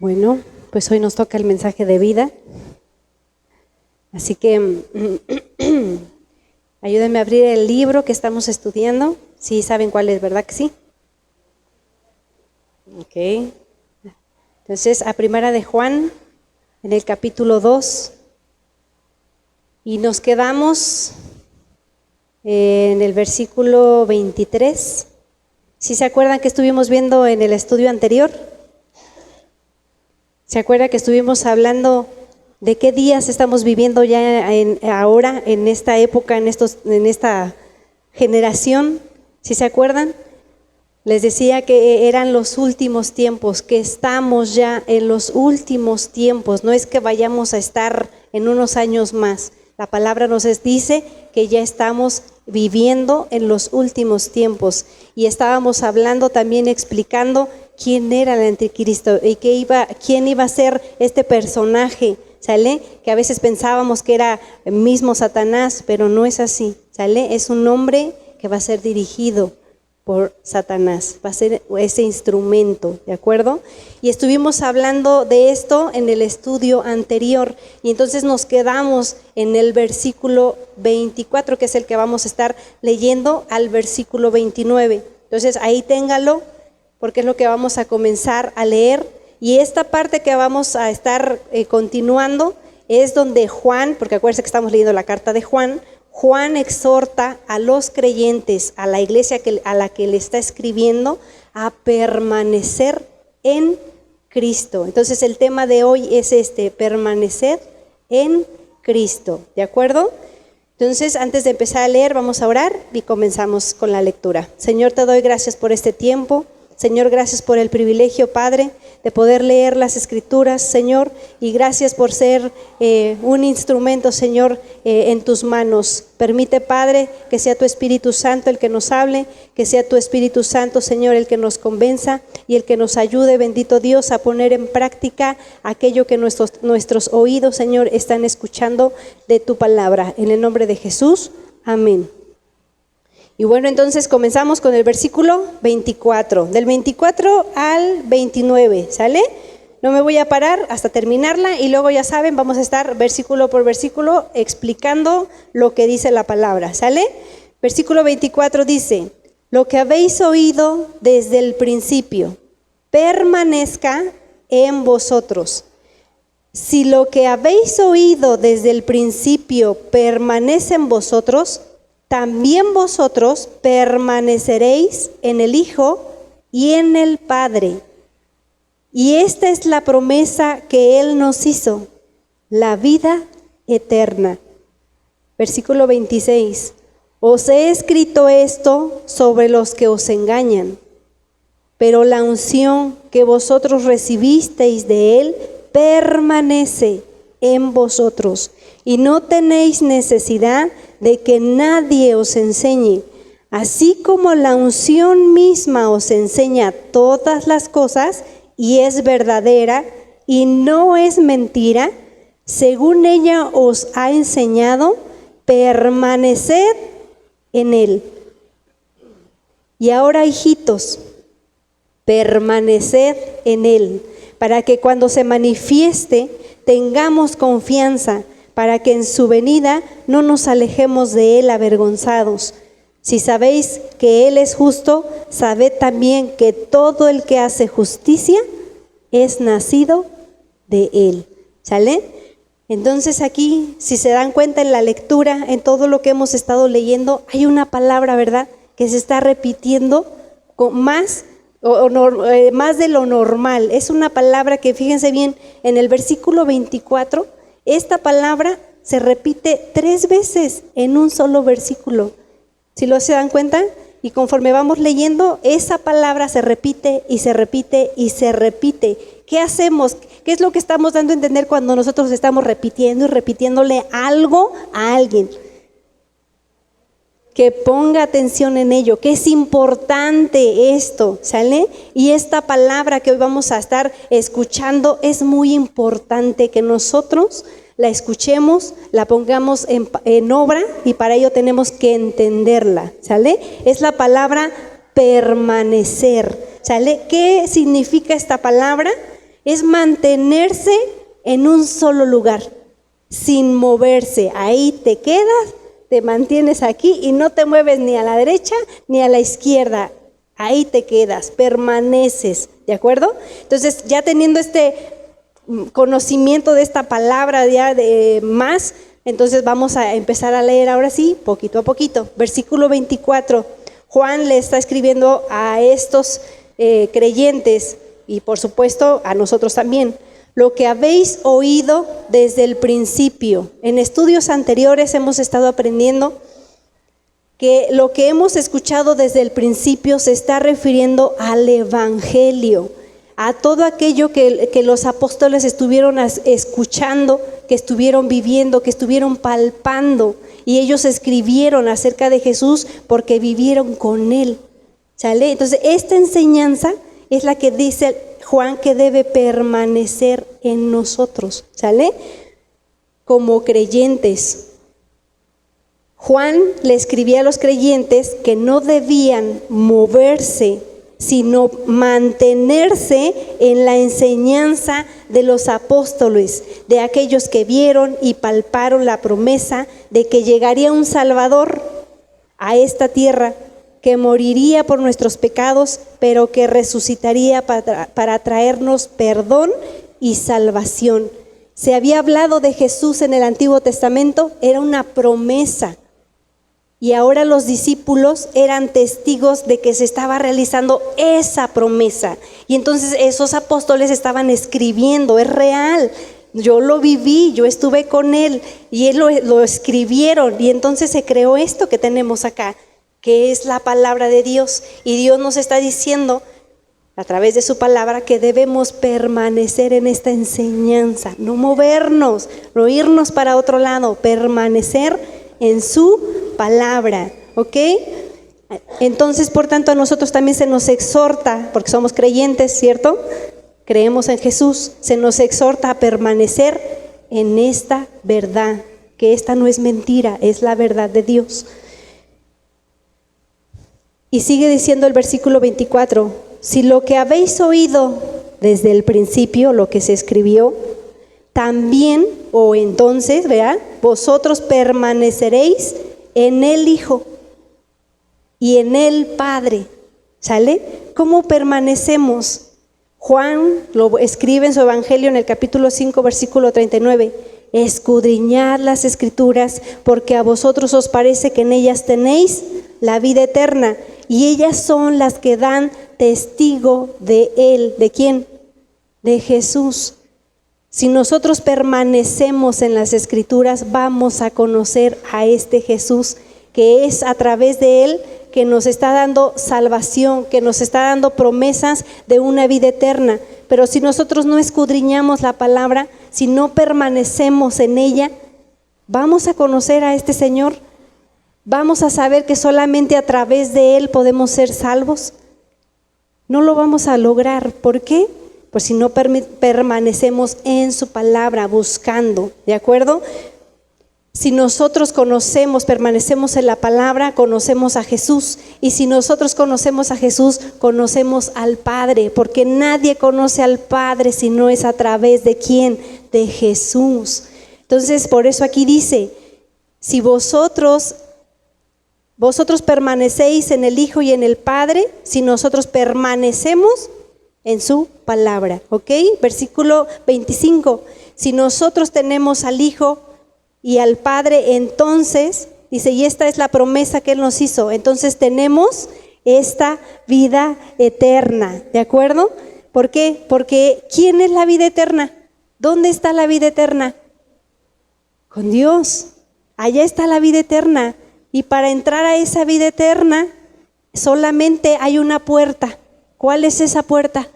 Bueno, pues hoy nos toca el mensaje de vida. Así que ayúdenme a abrir el libro que estamos estudiando. Sí, saben cuál es, ¿verdad que sí? Ok. Entonces, a Primera de Juan, en el capítulo 2. Y nos quedamos en el versículo 23. ¿Sí se acuerdan que estuvimos viendo en el estudio anterior? ¿Se acuerda que estuvimos hablando de qué días estamos viviendo ya ahora, en esta época, en esta generación? ¿Sí se acuerdan? Les decía que eran los últimos tiempos, que estamos ya en los últimos tiempos. No es que vayamos a estar en unos años más. La palabra nos dice que ya estamos viviendo en los últimos tiempos. Y estábamos hablando también, explicando quién era el anticristo y quién iba a ser este personaje, ¿sale? Que a veces pensábamos que era el mismo Satanás, pero no es así, ¿sale? Es un hombre que va a ser dirigido por Satanás, va a ser ese instrumento, ¿de acuerdo? Y estuvimos hablando de esto en el estudio anterior, y entonces nos quedamos en el versículo 24, que es el que vamos a estar leyendo, al versículo 29. Entonces ahí téngalo, porque es lo que vamos a comenzar a leer. Y esta parte que vamos a estar continuando es donde Juan, porque acuérdense que estamos leyendo la carta de Juan, Juan exhorta a los creyentes, a la iglesia a la que le está escribiendo, a permanecer en Cristo. Entonces el tema de hoy es permanecer en Cristo, ¿de acuerdo? Entonces, antes de empezar a leer, vamos a orar y comenzamos con la lectura. Señor, te doy gracias por este tiempo. Señor, gracias por el privilegio, Padre, de poder leer las Escrituras, Señor, y gracias por ser un instrumento, Señor, en tus manos. Permite, Padre, que sea tu Espíritu Santo el que nos hable, que sea tu Espíritu Santo, Señor, el que nos convenza y el que nos ayude, bendito Dios, a poner en práctica aquello que nuestros oídos, Señor, están escuchando de tu palabra. En el nombre de Jesús, amén. Y bueno, entonces comenzamos con el versículo 24, del 24 al 29, ¿sale? No me voy a parar hasta terminarla y luego ya saben, vamos a estar versículo por versículo explicando lo que dice la palabra, ¿sale? Versículo 24 dice: lo que habéis oído desde el principio, permanezca en vosotros. Si lo que habéis oído desde el principio permanece en vosotros, también vosotros permaneceréis en el Hijo y en el Padre. Y esta es la promesa que Él nos hizo, la vida eterna. Versículo 26. Os he escrito esto sobre los que os engañan, pero la unción que vosotros recibisteis de Él permanece en vosotros, y no tenéis necesidad de que nadie os enseñe, así como la unción misma os enseña todas las cosas y es verdadera y no es mentira, según ella os ha enseñado, permaneced en él. Y ahora, hijitos, permaneced en él, para que cuando se manifieste tengamos confianza, para que en su venida no nos alejemos de él avergonzados. Si sabéis que él es justo, sabed también que todo el que hace justicia es nacido de él. ¿Sale? Entonces aquí, si se dan cuenta en la lectura, en todo lo que hemos estado leyendo, hay una palabra, ¿verdad?, que se está repitiendo con más de lo normal. Es una palabra que, fíjense bien, en el versículo 24, esta palabra se repite 3 veces en un solo versículo. ¿Sí lo se dan cuenta? Y conforme vamos leyendo, esa palabra se repite y se repite y se repite. ¿Qué hacemos? ¿Qué es lo que estamos dando a entender cuando nosotros estamos repitiendo y repitiéndole algo a alguien? Que ponga atención en ello, que es importante esto, ¿sale? Y esta palabra que hoy vamos a estar escuchando es muy importante que nosotros la escuchemos, la pongamos en obra, y para ello tenemos que entenderla, ¿sale? Es la palabra permanecer, ¿sale? ¿Qué significa esta palabra? Es mantenerse en un solo lugar, sin moverse. Ahí te quedas, te mantienes aquí y no te mueves ni a la derecha ni a la izquierda. Ahí te quedas, permaneces, ¿de acuerdo? Entonces, ya teniendo este conocimiento de esta palabra ya de más, entonces vamos a empezar a leer ahora sí, poquito a poquito. Versículo 24, Juan le está escribiendo a estos creyentes y por supuesto a nosotros también. Lo que habéis oído desde el principio. En estudios anteriores hemos estado aprendiendo que lo que hemos escuchado desde el principio se está refiriendo al Evangelio, a todo aquello que los apóstoles estuvieron escuchando, que estuvieron viviendo, que estuvieron palpando, y ellos escribieron acerca de Jesús porque vivieron con Él. ¿Sale? Entonces, esta enseñanza es la que dice Juan que debe permanecer en nosotros, ¿sale? Como creyentes. Juan le escribía a los creyentes que no debían moverse, sino mantenerse en la enseñanza de los apóstoles, de aquellos que vieron y palparon la promesa de que llegaría un Salvador a esta tierra, que moriría por nuestros pecados, pero que resucitaría para traernos perdón y salvación. Se había hablado de Jesús en el Antiguo Testamento, era una promesa. Y ahora los discípulos eran testigos de que se estaba realizando esa promesa. Y entonces esos apóstoles estaban escribiendo, es real. Yo lo viví, yo estuve con él y él lo escribieron. Y entonces se creó esto que tenemos acá, que es la palabra de Dios. Y Dios nos está diciendo a través de su palabra que debemos permanecer en esta enseñanza, no movernos, no irnos para otro lado, permanecer en su palabra, ¿ok? Entonces, por tanto, a nosotros también se nos exhorta, porque somos creyentes, ¿cierto? Creemos en Jesús, se nos exhorta a permanecer en esta verdad, que esta no es mentira, es la verdad de Dios. Y sigue diciendo el versículo 24, si lo que habéis oído desde el principio, lo que se escribió, también o entonces, ¿verdad? Vosotros permaneceréis en el Hijo y en el Padre, ¿sale? ¿Cómo permanecemos? Juan lo escribe en su Evangelio en el capítulo 5, versículo 39. Escudriñad las Escrituras, porque a vosotros os parece que en ellas tenéis la vida eterna, y ellas son las que dan testigo de Él. ¿De quién? De Jesús. Si nosotros permanecemos en las Escrituras, vamos a conocer a este Jesús, que es a través de Él que nos está dando salvación, que nos está dando promesas de una vida eterna. Pero si nosotros no escudriñamos la palabra, si no permanecemos en ella, vamos a conocer a este Señor. Vamos a saber que solamente a través de Él podemos ser salvos. No lo vamos a lograr. ¿Por qué? Pues si no permanecemos en su palabra, buscando, ¿de acuerdo? Si nosotros conocemos, permanecemos en la palabra, conocemos a Jesús. Y si nosotros conocemos a Jesús, conocemos al Padre, porque nadie conoce al Padre si no es a través de ¿quién? De Jesús. Entonces, por eso aquí dice, si vosotros permanecéis en el Hijo y en el Padre, si nosotros permanecemos en su palabra, ¿ok? Versículo 25, si nosotros tenemos al Hijo y al Padre, entonces, dice, y esta es la promesa que Él nos hizo, entonces tenemos esta vida eterna, ¿de acuerdo? ¿Por qué? Porque ¿quién es la vida eterna? ¿Dónde está la vida eterna? Con Dios, allá está la vida eterna. Y para entrar a esa vida eterna, solamente hay una puerta. ¿Cuál es esa puerta?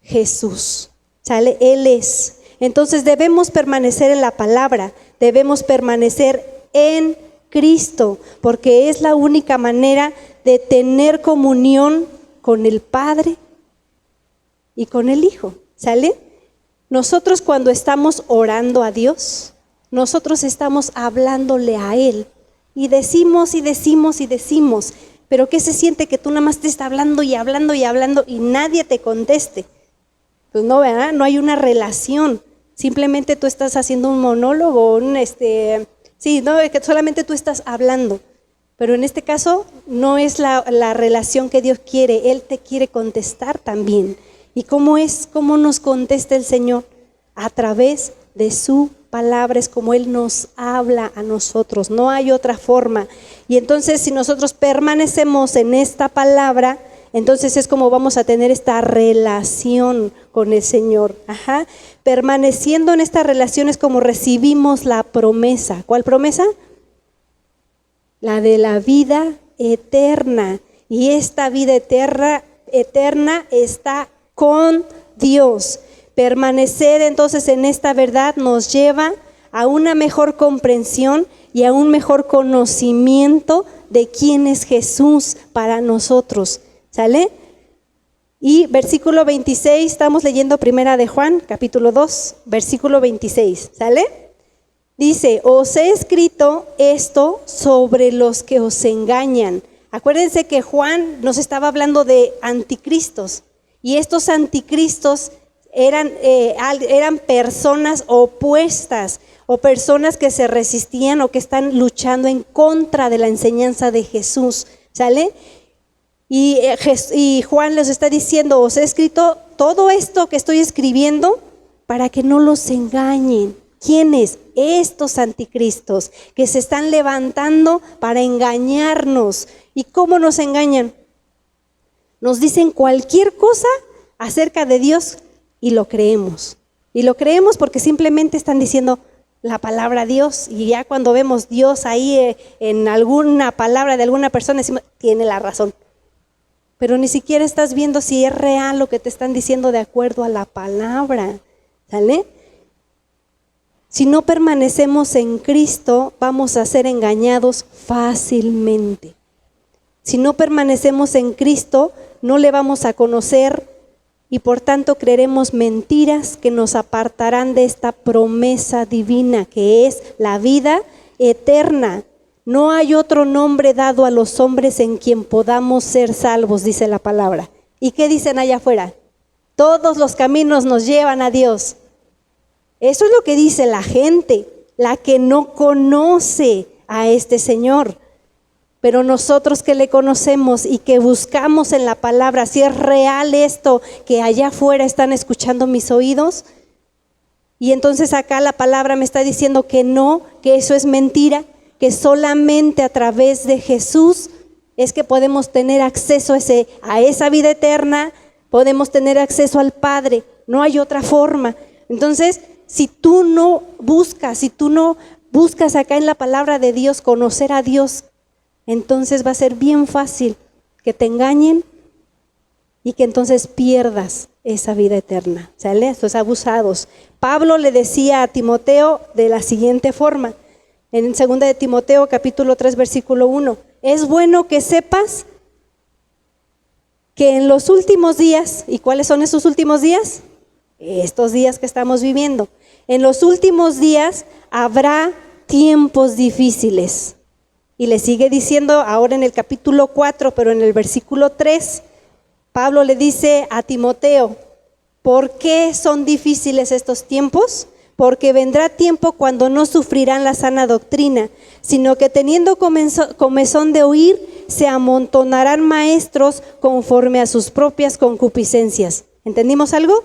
Jesús, ¿sale? Él es. Entonces debemos permanecer en la palabra, debemos permanecer en Cristo, porque es la única manera de tener comunión con el Padre y con el Hijo, ¿sale? Nosotros cuando estamos orando a Dios, nosotros estamos hablándole a Él. Y decimos y decimos y decimos, pero ¿qué se siente que tú nada más te estás hablando y hablando y hablando y nadie te conteste? Pues no, ¿verdad? No hay una relación. Simplemente tú estás haciendo un monólogo, sí, no, que solamente tú estás hablando. Pero en este caso no es la relación que Dios quiere, Él te quiere contestar también. ¿Y cómo es? ¿Cómo nos contesta el Señor? A través de su palabra, es como Él nos habla a nosotros, no hay otra forma. Y entonces si nosotros permanecemos en esta palabra, entonces es como vamos a tener esta relación con el Señor. Permaneciendo en esta relación es como recibimos la promesa. ¿Cuál promesa? La de la vida eterna. Y esta vida eterna está con Dios. Permanecer entonces en esta verdad nos lleva a una mejor comprensión y a un mejor conocimiento de quién es Jesús para nosotros. ¿Sale? Y versículo 26, estamos leyendo primera de Juan, capítulo 2, versículo 26. ¿Sale? Dice, os he escrito esto sobre los que os engañan. Acuérdense que Juan nos estaba hablando de anticristos. Y estos anticristos eran personas opuestas o personas que se resistían o que están luchando en contra de la enseñanza de Jesús. ¿Sale? Y Juan les está diciendo, os he escrito todo esto que estoy escribiendo para que no los engañen. ¿Quiénes? Estos anticristos que se están levantando para engañarnos. ¿Y cómo nos engañan? Nos dicen cualquier cosa acerca de Dios y lo creemos. Y lo creemos porque simplemente están diciendo la palabra Dios. Y ya cuando vemos Dios ahí en alguna palabra de alguna persona, decimos, tiene la razón. Pero ni siquiera estás viendo si es real lo que te están diciendo de acuerdo a la palabra. ¿Sale? Si no permanecemos en Cristo, vamos a ser engañados fácilmente. Si no permanecemos en Cristo, no le vamos a conocer y por tanto creeremos mentiras que nos apartarán de esta promesa divina que es la vida eterna. No hay otro nombre dado a los hombres en quien podamos ser salvos, dice la palabra. ¿Y qué dicen allá afuera? Todos los caminos nos llevan a Dios. Eso es lo que dice la gente, la que no conoce a este Señor. Pero nosotros que le conocemos y que buscamos en la palabra, si es real esto que allá afuera están escuchando mis oídos, y entonces acá la palabra me está diciendo que no, que eso es mentira, que solamente a través de Jesús es que podemos tener acceso a esa vida eterna, podemos tener acceso al Padre, no hay otra forma. Entonces, si tú no buscas acá en la palabra de Dios conocer a Dios, entonces va a ser bien fácil que te engañen y que entonces pierdas esa vida eterna. ¿Sale? Estos abusados. Pablo le decía a Timoteo de la siguiente forma, en 2 de Timoteo capítulo 3 versículo 1, es bueno que sepas que en los últimos días, ¿y cuáles son esos últimos días? Estos días que estamos viviendo. En los últimos días habrá tiempos difíciles. Y le sigue diciendo ahora en el capítulo 4, pero en el versículo 3, Pablo le dice a Timoteo, ¿por qué son difíciles estos tiempos? Porque vendrá tiempo cuando no sufrirán la sana doctrina, sino que teniendo comezón de oír, se amontonarán maestros conforme a sus propias concupiscencias. ¿Entendimos algo?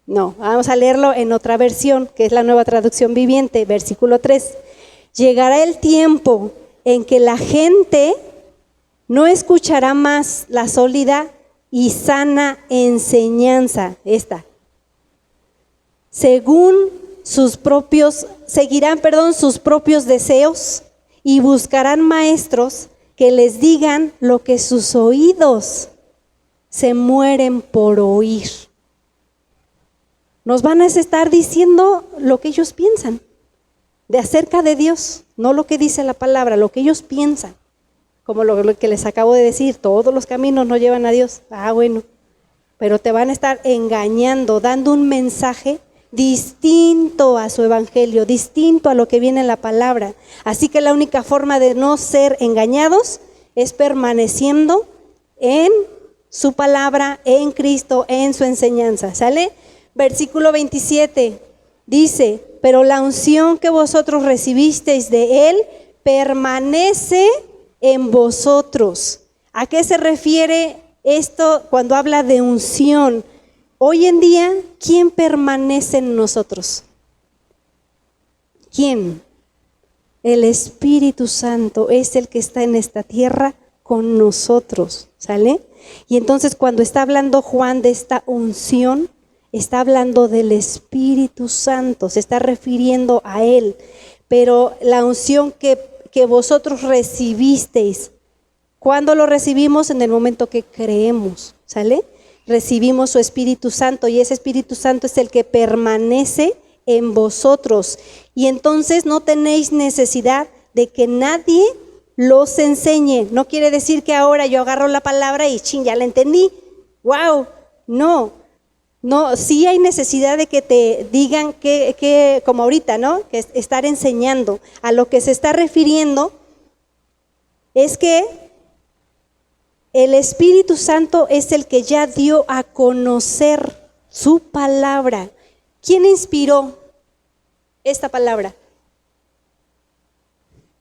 No, vamos a leerlo en otra versión, que es la Nueva Traducción Viviente, versículo 3. Llegará el tiempo en que la gente no escuchará más la sólida y sana enseñanza, seguirán sus propios deseos y buscarán maestros que les digan lo que sus oídos se mueren por oír. Nos van a estar diciendo lo que ellos piensan de acerca de Dios, no lo que dice la palabra, lo que ellos piensan. Como lo que les acabo de decir, todos los caminos no llevan a Dios. Bueno, pero te van a estar engañando, dando un mensaje distinto a su evangelio, distinto a lo que viene en la palabra. Así que la única forma de no ser engañados es permaneciendo en su palabra en Cristo, en su enseñanza. ¿Sale? Versículo 27 dice, pero la unción que vosotros recibisteis de Él permanece en vosotros. ¿A qué se refiere esto cuando habla de unción? Hoy en día, ¿quién permanece en nosotros? ¿Quién? El Espíritu Santo es el que está en esta tierra con nosotros, ¿sale? Y entonces cuando está hablando Juan de esta unción, está hablando del Espíritu Santo, se está refiriendo a Él. Pero la unción que vosotros recibisteis, ¿cuándo lo recibimos? En el momento que creemos, ¿sale? Recibimos su Espíritu Santo y ese Espíritu Santo es el que permanece en vosotros. Y entonces no tenéis necesidad de que nadie los enseñe. No quiere decir que ahora yo agarro la palabra y ya la entendí. ¡Wow! No, sí hay necesidad de que te digan que como ahorita, ¿no? Que es estar enseñando. A lo que se está refiriendo es que el Espíritu Santo es el que ya dio a conocer su palabra. ¿Quién inspiró esta palabra?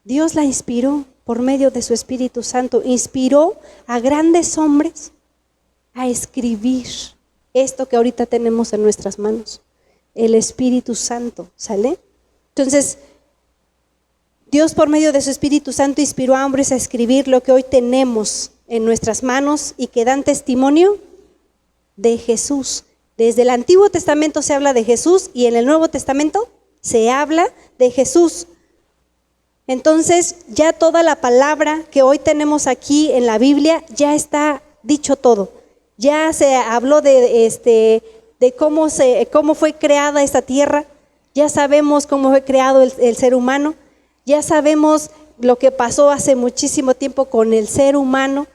Dios la inspiró por medio de su Espíritu Santo. Inspiró a grandes hombres a escribir esto que ahorita tenemos en nuestras manos. El Espíritu Santo, ¿sale? Entonces, Dios por medio de su Espíritu Santo inspiró a hombres a escribir lo que hoy tenemos en nuestras manos y que dan testimonio de Jesús. Desde el Antiguo Testamento se habla de Jesús y en el Nuevo Testamento se habla de Jesús. Entonces ya toda la palabra que hoy tenemos aquí en la Biblia ya está dicho todo. Ya se habló de cómo fue creada esta tierra. Ya sabemos cómo fue creado el ser humano. Ya sabemos lo que pasó hace muchísimo tiempo con el ser humano.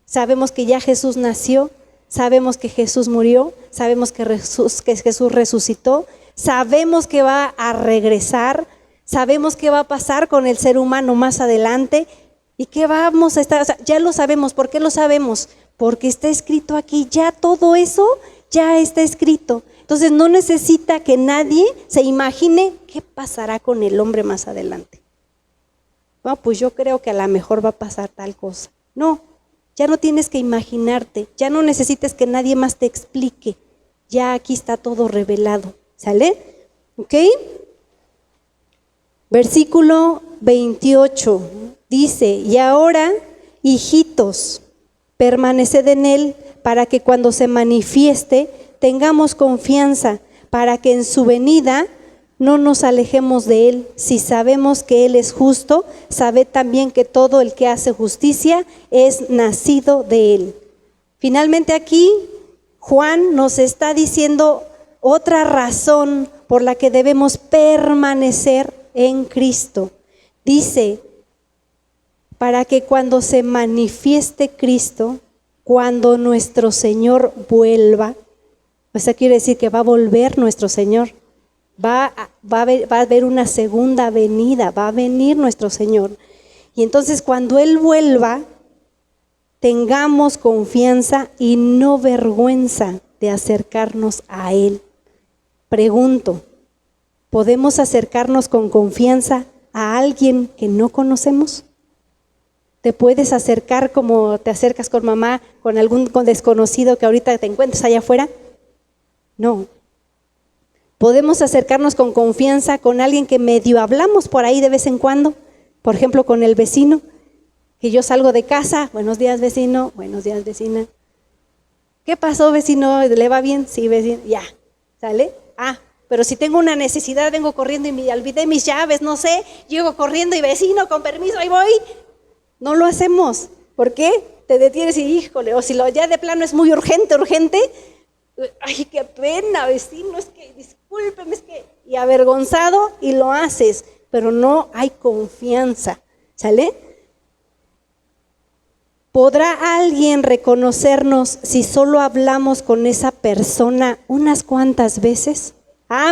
Sabemos que ya Jesús nació. Sabemos que Jesús murió, sabemos que Jesús resucitó, sabemos que va a regresar, sabemos qué va a pasar con el ser humano más adelante y qué vamos a estar, o sea, ya lo sabemos. ¿Por qué lo sabemos? Porque está escrito aquí, ya todo eso ya está escrito. Entonces no necesita que nadie se imagine qué pasará con el hombre más adelante. No, pues yo creo que a lo mejor va a pasar tal cosa. No. Ya no tienes que imaginarte, ya no necesitas que nadie más te explique. Ya aquí está todo revelado, ¿sale? ¿Ok? Versículo 28 dice, y ahora, hijitos, permaneced en Él para que cuando se manifieste tengamos confianza, para que en su venida no nos alejemos de Él. Si sabemos que Él es justo, sabed también que todo el que hace justicia es nacido de Él. Finalmente aquí Juan nos está diciendo otra razón por la que debemos permanecer en Cristo. Dice, para que cuando se manifieste Cristo, cuando nuestro Señor vuelva, o sea, quiere decir que va a volver nuestro Señor. Va a haber una segunda venida, va a venir nuestro Señor. Y entonces cuando Él vuelva, tengamos confianza y no vergüenza de acercarnos a Él. Pregunto, ¿podemos acercarnos con confianza a alguien que no conocemos? ¿Te puedes acercar como te acercas con mamá, con algún desconocido que ahorita te encuentres allá afuera? No. Podemos acercarnos con confianza con alguien que medio hablamos por ahí de vez en cuando, por ejemplo con el vecino, que yo salgo de casa, buenos días vecino, buenos días vecina. ¿Qué pasó vecino? ¿Le va bien? Sí vecino, ya, ¿sale? Pero si tengo una necesidad, vengo corriendo y me olvidé mis llaves, no sé, llego corriendo y vecino, con permiso, ahí voy. No lo hacemos. ¿Por qué? Te detienes y híjole, o si lo ya de plano es muy urgente, ay, qué pena vecino, es que discúlpeme, es que, y avergonzado y lo haces, pero no hay confianza, ¿sale? ¿Podrá alguien reconocernos si solo hablamos con esa persona unas cuantas veces?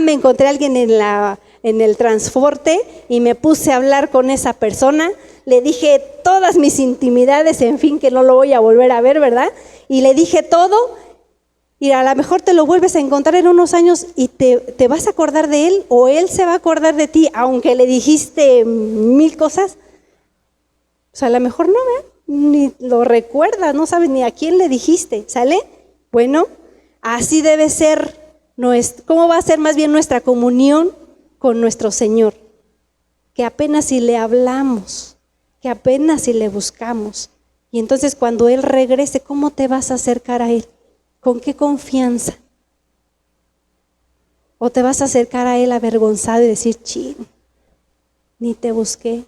Me encontré a alguien en el transporte y me puse a hablar con esa persona, le dije todas mis intimidades, en fin, que no lo voy a volver a ver, ¿verdad? y le dije todo, y a lo mejor te lo vuelves a encontrar en unos años y te vas a acordar de él, o él se va a acordar de ti, aunque le dijiste 1000 cosas. O sea, a lo mejor no, ni lo recuerdas, no sabes ni a quién le dijiste, ¿sale? Bueno, así debe ser, ¿cómo va a ser más bien nuestra comunión con nuestro Señor? Que apenas si le hablamos, que apenas si le buscamos. Y entonces cuando Él regrese, ¿cómo te vas a acercar a Él? ¿Con qué confianza? ¿O te vas a acercar a Él avergonzado y decir, chin, ni te busqué,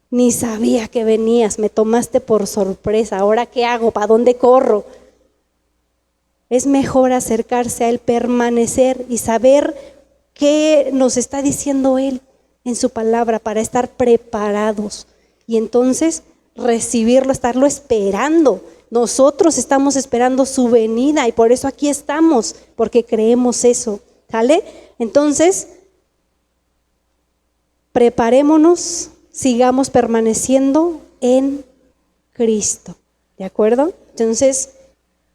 ni sabía que venías, me tomaste por sorpresa, ¿ahora qué hago? ¿Para dónde corro? Es mejor acercarse a Él, permanecer y saber qué nos está diciendo Él en su palabra para estar preparados. Y entonces recibirlo, estarlo esperando. Nosotros estamos esperando su venida y por eso aquí estamos, porque creemos eso, ¿sale? Entonces, preparémonos, sigamos permaneciendo en Cristo, ¿de acuerdo? Entonces,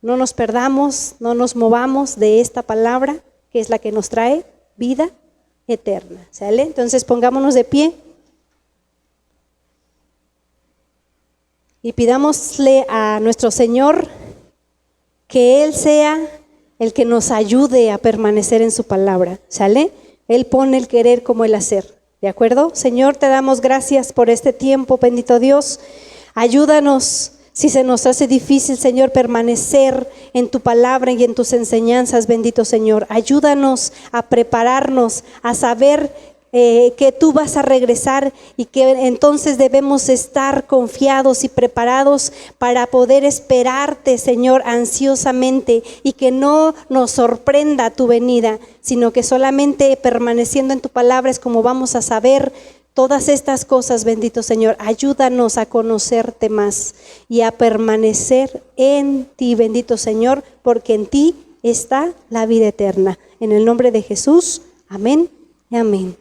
no nos perdamos, no nos movamos de esta palabra, que es la que nos trae vida eterna, ¿sale? Entonces, pongámonos de pie. Y pidámosle a nuestro Señor que Él sea el que nos ayude a permanecer en su palabra, ¿sale? Él pone el querer como el hacer, ¿de acuerdo? Señor, te damos gracias por este tiempo, bendito Dios. Ayúdanos si se nos hace difícil, Señor, permanecer en tu palabra y en tus enseñanzas, bendito Señor. Ayúdanos a prepararnos, a saber que tú vas a regresar y que entonces debemos estar confiados y preparados para poder esperarte, Señor, ansiosamente, y que no nos sorprenda tu venida, sino que solamente permaneciendo en tu palabra es como vamos a saber todas estas cosas, bendito Señor. Ayúdanos a conocerte más y a permanecer en ti, bendito Señor, porque en ti está la vida eterna. En el nombre de Jesús, amén y amén.